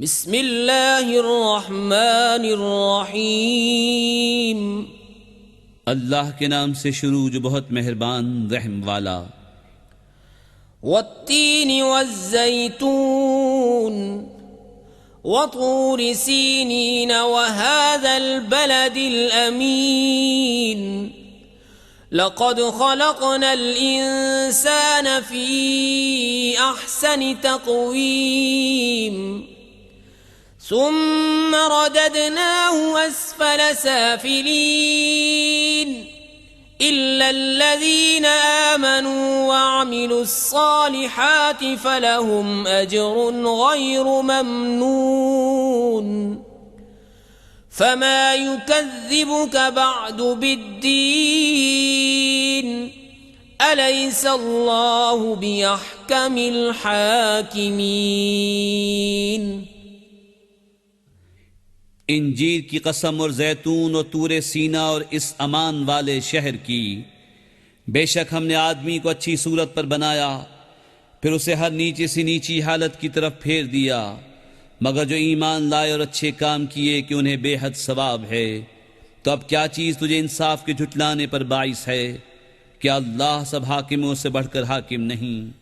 बिस्मिल्लाहिर्रहमानिर्रहीम। अल्लाह के नाम से शुरू जो बहुत मेहरबान रहम वाला। वत्तीन वज़्ज़ैतून वतूर सीनीन वहाज़ल बलदिल अमीन। लक़द ख़लक़नल इंसान फ़ी अहसनि तक़वीम। सुम्म रददनाहु अस्फ़ल साफ़िलीन। इल्लल्लज़ीन आमनू वअमिलुस्सालिहाति फ़लहुम अज्रुन ग़ैरु ममनून। फमा युकज़्ज़िबुक बअदु बिद्दीन। अलैसल्लाहु बिअहकमिल हाकिमीन। इंजीर की कसम और जैतून और तूरे सीना और इस अमान वाले शहर की। बेशक हमने आदमी को अच्छी सूरत पर बनाया, फिर उसे हर नीचे से नीची हालत की तरफ फेर दिया, मगर जो ईमान लाए और अच्छे काम किए कि उन्हें बेहद सवाब है। तो अब क्या चीज़ तुझे इंसाफ के झुटलाने पर बाइस है? क्या अल्लाह सब हाकिमों से बढ़कर हाकिम नहीं?